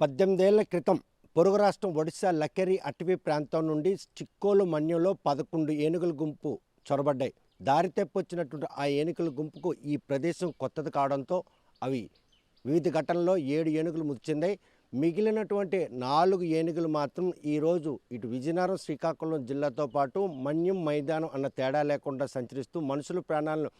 18 ఏళ్ల క్రితం పొరుగు రాష్ట్రం ఒడిశా లకేరి అటవీ ప్రాంతం నుండి చిక్కోలు మన్యంలో 11 ఏనుగుల గుంపు చొరబడ్డాయి. దారి తెప్పొచ్చినటువంటి ఆ ఏనుగుల గుంపుకు ఈ ప్రదేశం కొత్తది కావడంతో అవి వివిధ ఘటనల్లో 7 ఏనుగులు మృతి చెందాయి. మిగిలినటువంటి 4 ఏనుగులు మాత్రం ఈరోజు ఇటు విజయనగరం, శ్రీకాకుళం జిల్లాతో పాటు మన్యం మైదానం అన్న తేడా లేకుండా సంచరిస్తూ మనుషుల ప్రాణాలను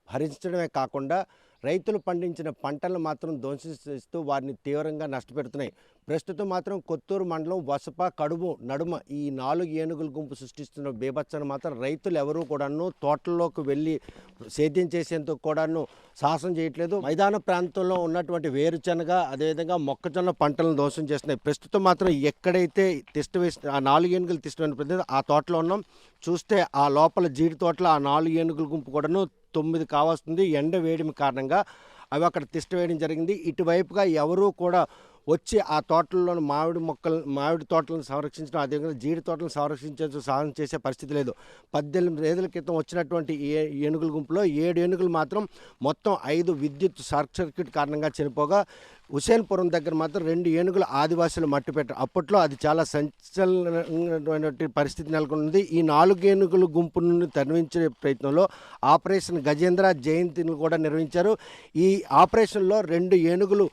హరించడమే కాకుండా రైతులు పండించిన పంటలను మాత్రం ధ్వంసిస్తూ వారిని తీవ్రంగా నష్టపెడుతున్నాయి. ప్రస్తుతం మాత్రం కొత్తూరు మండలం వసప, కడుము నడుమ ఈ 4 ఏనుగుల గుంపు సృష్టిస్తున్న బీభత్సను మాత్రం రైతులు ఎవరూ కూడాను తోటల్లోకి వెళ్ళి సేద్యం చేసేందుకు కూడాను సాహసం చేయట్లేదు. మైదాన ప్రాంతంలో ఉన్నటువంటి వేరుశనగ, అదేవిధంగా మొక్కజొన్న పంటలను ధ్వంసం చేస్తున్నాయి. ప్రస్తుతం మాత్రం ఎక్కడైతే తిష్ట వేసిన ఆ 4 ఏనుగులు తిష్ట వేసిన ప్రదేశం ఆ తోటలో ఉన్నాం. చూస్తే ఆ లోపల జీడి తోటలో ఆ 4 ఏనుగుల గుంపు కూడాను 9 కావస్తుంది. ఎండ వేడిమి కారణంగా అవి అక్కడ తిష్ట వేయడం జరిగింది. ఇటువైపుగా ఎవరూ కూడా వచ్చి ఆ తోటల్లోని మామిడి తోటలను సంరక్షించడం, అదేవిధంగా జీడి తోటలను సంరక్షించేందుకు సహాయం చేసే పరిస్థితి లేదు. 18 ఏళ్ల క్రితం వచ్చినటువంటి ఏనుగుల గుంపులో 7 ఏనుగులు మాత్రం మొత్తం 5 విద్యుత్ షార్ట్ సర్క్యూట్ కారణంగా చనిపోగా హుసేన్పురం దగ్గర మాత్రం 2 ఏనుగులు ఆదివాసులు మట్టిపెట్టారు. అప్పట్లో అది చాలా సంచలనమైనటువంటి పరిస్థితి నెలకొంది. ఈ 4 ఏనుగుల గుంపు నుండి తరలించే ప్రయత్నంలో ఆపరేషన్ గజేంద్ర జయంతిని కూడా నిర్వహించారు. ఈ ఆపరేషన్లో 2 ఏనుగులు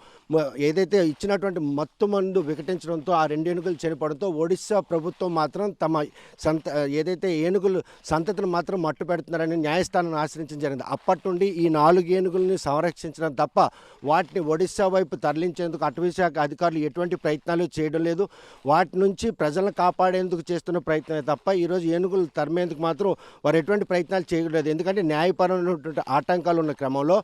ఏదైతే ఇచ్చినటువంటి మత్తు మందు వికటించడంతో ఆ 2 ఏనుగులు చనిపోవడంతో ఒడిశా ప్రభుత్వం మాత్రం తమ ఏదైతే ఏనుగులు సంతతిని మాత్రం మట్టు పెడుతున్నారని న్యాయస్థానాన్ని ఆశ్రయించడం జరిగింది. అప్పటి నుండి ఈ 4 ఏనుగుల్ని సంరక్షించడం తప్ప వాటిని ఒడిశా వైపు తరలించేందుకు అటవీశాఖ అధికారులు ఎటువంటి ప్రయత్నాలు చేయడం లేదు. వాటి నుంచి ప్రజలను కాపాడేందుకు చేస్తున్న ప్రయత్నమే తప్ప ఈరోజు ఏనుగులు తరిమేందుకు మాత్రం వారు ఎటువంటి ప్రయత్నాలు చేయలేదు. ఎందుకంటే న్యాయపరమైనటువంటి ఆటంకాలు ఉన్న క్రమంలో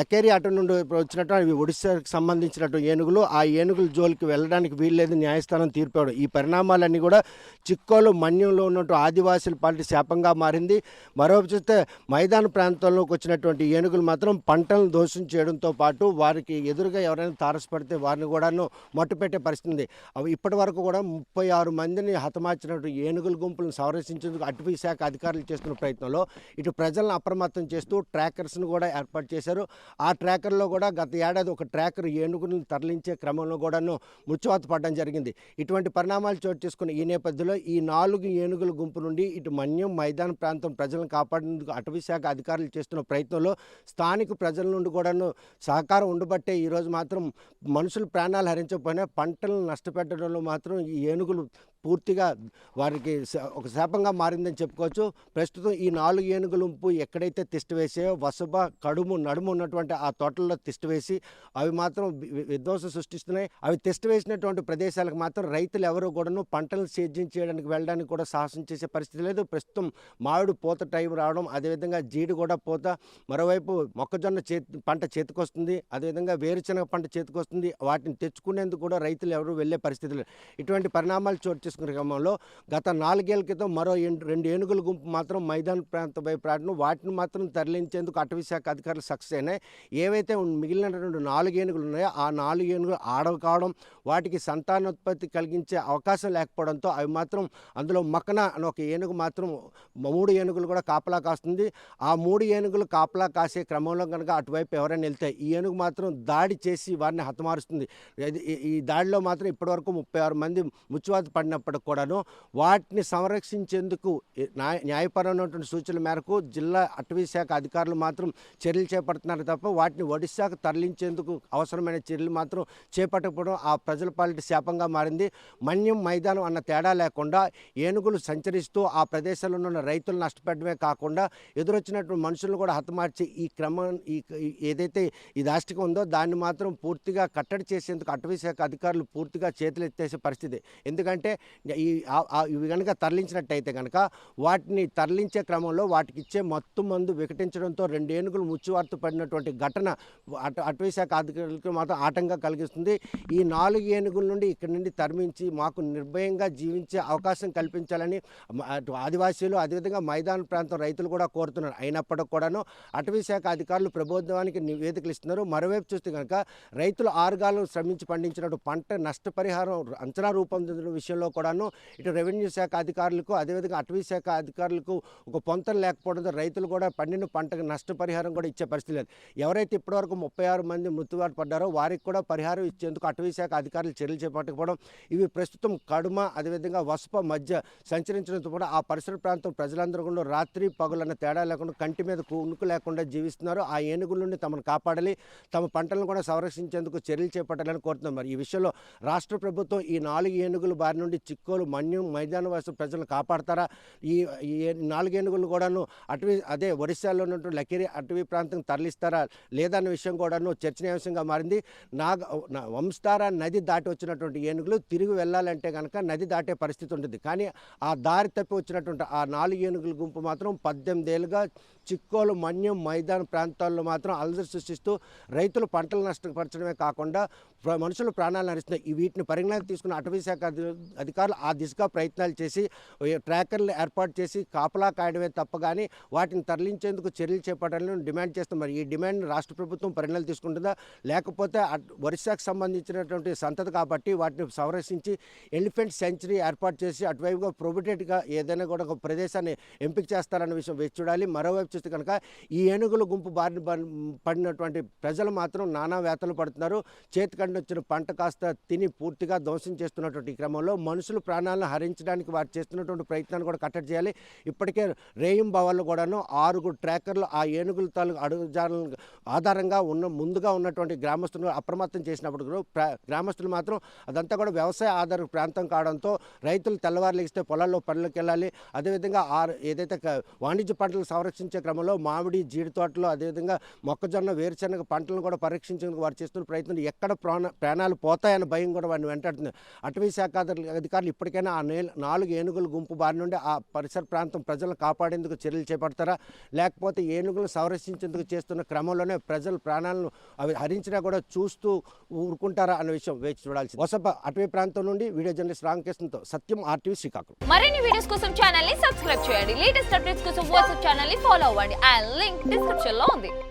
లకేరి అటవీ నుండి వచ్చినట్టు ఒడిశాకు సంబంధించినటువంటి ఏనుగులు ఆ ఏనుగుల జోలికి వెళ్ళడానికి వీల్లేదు న్యాయస్థానం తీర్పు ఇవ్వడం. ఈ పరిణామాలన్నీ కూడా చిక్కోలు మన్యంలో ఉన్నట్టు ఆదివాసుల పార్టీ శాపంగా మారింది. మరోవైపు చూస్తే మైదాన ప్రాంతంలోకి వచ్చినటువంటి ఏనుగులు మాత్రం పంటలను దోషం చేయడంతో పాటు వారికి ఎదురుగా ఎవరైనా తారసపడితే వారిని కూడాను మట్టుపెట్టే పరిస్థితి ఉంది. అవి ఇప్పటి వరకు కూడా 36 మందిని హతమార్చినటువంటి ఏనుగుల గుంపులను సంరక్షించేందుకు అటవీ శాఖ అధికారులు చేస్తున్న ప్రయత్నంలో ఇటు ప్రజలను అప్రమత్తం చేస్తూ ట్రాకర్స్ను కూడా ఏర్పాటు చేశారు. ఆ ట్రాకర్లో కూడా గత ఏడాది ఒక ట్రాకర్ ఏనుగులను తరలించే క్రమంలో కూడాను మృత్యువాత పడడం జరిగింది. ఇటువంటి పరిణామాలు చోటు చేసుకున్న ఈ నేపథ్యంలో ఈ 4 ఏనుగుల గుంపు నుండి ఇటు మన్యం మైదాన ప్రాంతం ప్రజలను కాపాడేందుకు అటవీ శాఖ అధికారులు చేస్తున్న ప్రయత్నంలో స్థానిక ప్రజల నుండి కూడాను సహకారం ఉండబట్టే ఈరోజు మాత్రం మనుషుల ప్రాణాలు హరించకపోయినా పంటలను నష్టపెట్టడంలో మాత్రం ఈ ఏనుగులు పూర్తిగా వారికి ఒక శాపంగా మారిందని చెప్పుకోవచ్చు. ప్రస్తుతం ఈ 4 ఏనుగుల గుంపు ఎక్కడైతే తిష్ట వేసాయో వసబ, కడుము నడుము ఉన్నటువంటి ఆ తోటల్లో తిష్ట వేసి అవి మాత్రం విధ్వంసం సృష్టిస్తున్నాయి. అవి తిష్ట వేసినటువంటి ప్రదేశాలకు మాత్రం రైతులు ఎవరు కూడాను పంటలను సేద్యం చేయడానికి వెళ్ళడానికి కూడా సాహసం చేసే పరిస్థితి లేదు. ప్రస్తుతం మామిడి పూత టైం రావడం, అదేవిధంగా జీడి కూడా పూత, మరోవైపు మొక్కజొన్న పంట చేతికొస్తుంది, అదేవిధంగా వేరుశనగ పంట చేతికొస్తుంది. వాటిని తెచ్చుకునేందుకు కూడా రైతులు ఎవరు వెళ్ళే పరిస్థితి లేదు. ఇటువంటి పరిణామాలు చోటు చేసుకునే క్రమంలో గత 4 ఏళ్ల క్రితం మరో 2 ఏనుగుల గుంపు మాత్రం మైదాన ప్రాంత వైపు రావడం, వాటిని మాత్రం తరలించేందుకు అటవీ శాఖ అధికారులు సక్సెస్ అయినాయి. ఏవైతే మిగిలినటువంటి 4 ఏనుగులు ఉన్నాయో ఆ 4 ఏనుగులు ఆడవి కావడం, వాటికి సంతానోత్పత్తి కలిగించే అవకాశం లేకపోవడంతో అవి మాత్రం అందులో మకన అని ఒక ఏనుగు మాత్రం 3 ఏనుగులు కూడా కాపలా కాస్తుంది. ఆ 3 ఏనుగులు కాపలా కాసే క్రమంలో కనుక అటువైపు ఎవరైనా వెళ్తే ఈ ఏనుగు మాత్రం దాడి చేసి వారిని హతమారుస్తుంది. ఈ దాడిలో మాత్రం ఇప్పటివరకు 36 మంది మృత్యువాత పడినప్పటికి కూడాను వాటిని సంరక్షించేందుకు న్యాయపరమైనటువంటి సూచనల మేరకు జిల్లా అటవీ శాఖ అధికారులు మాత్రం చర్యలు చేపడుతున్నారు తప్ప వాటిని ఒడిశాకు తరలించేందుకు అవసరమైన చర్యలు మాత్రం చేపట్టకపోవడం ఆ ప్రజల పాలిటి శాపంగా మారింది. మన్యం మైదానం అన్న తేడా లేకుండా ఏనుగులు సంచరిస్తూ ఆ ప్రదేశాల్లో ఉన్న రైతులు నష్టపెట్టడమే కాకుండా ఎదురొచ్చినటువంటి మనుషులను కూడా హతమార్చి ఈ క్రమం ఏదైతే ఈ దాష్టికం ఉందో దాన్ని మాత్రం పూర్తిగా కట్టడి చేసేందుకు అటవీ శాఖ అధికారులు పూర్తిగా చేతులు ఎత్తేసే పరిస్థితి. ఎందుకంటే ఇవి కనుక తరలించినట్టయితే కనుక వాటిని తరలించే క్రమంలో వాటికి ఇచ్చే మత్తు మందు వికటించడంతో 2 ఏనుగులు మృత్యువార్త పడినటువంటి ఘటన అటవీ శాఖ అధికారులకు మాత్రం ఆటంకం కలిగిస్తుంది. ఈ 4 ఏనుగుల నుండి ఇక్కడి నుండి తరిమించి మాకు నిర్భయంగా జీవించే అవకాశం కల్పించాలని ఆదివాసీలు, అదేవిధంగా మైదాన ప్రాంతం రైతులు కూడా కోరుతున్నారు. అయినప్పటికీ కూడాను అటవీ శాఖ అధికారులు ప్రభుత్వానికి నివేదికలు ఇస్తున్నారు. మరోవైపు చూస్తే కనుక రైతులు ఆరుగాలం శ్రమించి పండించినట్టు పంట నష్టపరిహారం అంచనా రూపొందించడం విషయంలో కూడాను ఇటు రెవెన్యూ శాఖ అధికారులకు అదేవిధంగా అటవీ శాఖ అధికారులకు ఒక పొంతన లేకపోవడంతో రైతులు కూడా పండిన పంటకు నష్టపరిహారం కూడా ఇచ్చే పరిస్థితి లేదు. ఎవరైతే ఇప్పటివరకు 36 మంది మృత్యువాత పడ్డారో వారికి కూడా పరిహారం ఇచ్చేందుకు అటవీ శాఖ అధికారులు చర్యలు చేపట్టకపోవడం, ఇవి ప్రస్తుతం కడుమ అదేవిధంగా వసప మధ్య సంచరించడంతో కూడా ఆ పరిసర ప్రాంతం ప్రజలందరూ కూడా రాత్రి పగులన్న తేడా లేకుండా కంటి మీద కునుకు లేకుండా జీవిస్తున్నారు. ఆ ఏనుగుల నుండి తమను కాపాడాలి, తమ పంటలను కూడా సంరక్షించేందుకు చర్యలు చేపట్టాలని కోరుతున్నారు. మరి ఈ విషయంలో రాష్ట్ర ప్రభుత్వం ఈ 4 ఏనుగుల బారి నుండి చిక్కోలు మన్యం మైదానవాసి ప్రజలను కాపాడతారా? ఈ 4 ఏనుగులు కూడాను ఒడిశాలో ఉన్నటువంటి లకేరి అటవీ ప్రాంతం తరలిస్తారా లేదా అన్న విషయం కూడాను చర్చనీయాంశంగా మారింది. వంశధార నది దాటి వచ్చినటువంటి ఏనుగులు తిరిగి వెళ్ళాలంటే కనుక నది దాటే పరిస్థితి ఉంటుంది. కానీ ఆ దారి తప్పి వచ్చినటువంటి ఆ 4 ఏనుగుల గుంపు మాత్రం 18 ఏళ్ళుగా చిక్కోలు మన్యం మైదాన ప్రాంతాల్లో మాత్రం అలజడి సృష్టిస్తూ రైతులు పంటలు నష్టపరచడమే కాకుండా మనుషుల ప్రాణాలను హరిస్తున్నాయి. వీటిని పరిగణలోకి తీసుకున్న అటవీ శాఖ అధికారులు ఆ దిశగా ప్రయత్నాలు చేసి ట్రాకర్లు ఏర్పాటు చేసి కాపలా కాయడమే తప్ప కానీ వాటిని తరలించేందుకు చర్యలు చేపట్టాలని డిమాండ్ చేస్తున్నారు. ఈ డిమాండ్ రాష్ట్ర ప్రభుత్వం పరిగణలోకి తీసుకుంటుందా, లేకపోతే ఒరిస్సాకు సంబంధించినటువంటి సంతతి కాబట్టి వాటిని సంరక్షించి ఎలిఫెంట్ సెంచరీ ఏర్పాటు చేసి అటువైపుగా ప్రొబిటెడ్గా ఏదైనా కూడా ఒక ప్రదేశాన్ని ఎంపిక చేస్తారన్న విషయం వేచి చూడాలి. మరోవైపు చూస్తే కనుక ఈ ఏనుగుల గుంపు బారిన పడినటువంటి ప్రజలు మాత్రం నానా వేతలు పడుతున్నారు. చేతికండి వచ్చిన పంట కాస్త తిని పూర్తిగా ధ్వంసం చేస్తున్నటువంటి క్రమంలో మనుషులు ప్రాణాలను హరించడానికి వారు చేస్తున్నటువంటి ప్రయత్నాన్ని కూడా కట్టడి చేయాలి. ఇప్పటికే రేయింబావాల్లో కూడాను 6 ట్రాకర్లు ఆ ఏనుగుల తాలూకు అడుగుజాడల ఆధారంగా ముందుగా ఉన్నటువంటి గ్రామస్తులను అప్రమత్తం చేసినప్పుడు గ్రామస్తులు మాత్రం అదంతా కూడా వ్యవసాయ ఆధార ప్రాంతం కావడంతో రైతులు తెల్లవారులు ఇస్తే పొలాల్లో పనులకు వెళ్ళాలి. అదేవిధంగా ఏదైతే వాణిజ్య పంటలు సంరక్షించే క్రమంలో మామిడి, జీడి తోటలు అదేవిధంగా మొక్కజొన్న, వేరుశెనగ పంటలను కూడా పరీక్షించేందుకు వారు చేస్తున్న ప్రయత్నం ఎక్కడ ప్రాణాలు పోతాయన్న భయం కూడా వారిని వెంటాడుతుంది. అటవీ శాఖ అధికారులు ఇప్పటికైనా ఆ 4 ఏనుగుల గుంపు బారి నుండి ఆ పరిసర ప్రాంతం ప్రజలను కాపాడేందుకు చర్యలు చేపడతారా, లేకపోతే ఏనుగులను సంరక్షించేందుకు చేస్తున్న క్రమంలోనే ప్రజల ప్రాణాలను అవి హరించినా కూడా చూస్తూ ఊరుకుంటారా అన్న విషయం వేచి చూడాల్సి. వసప అటవీ ప్రాంతం నుండి వీడియో జర్నలిస్ట్ రామకృష్ణతో సత్యం, RTV శ్రీకాకుళం. మరిన్ని వీడియోస్ కోసం ఛానల్ ని సబ్స్క్రైబ్ చేయండి. లేటెస్ట్ అప్డేట్స్ కోసం వాట్సాప్ ఛానల్ ని ఫాలో అవ్వండి. ఆ లింక్ డిస్క్రిప్షన్ లో ఉంది.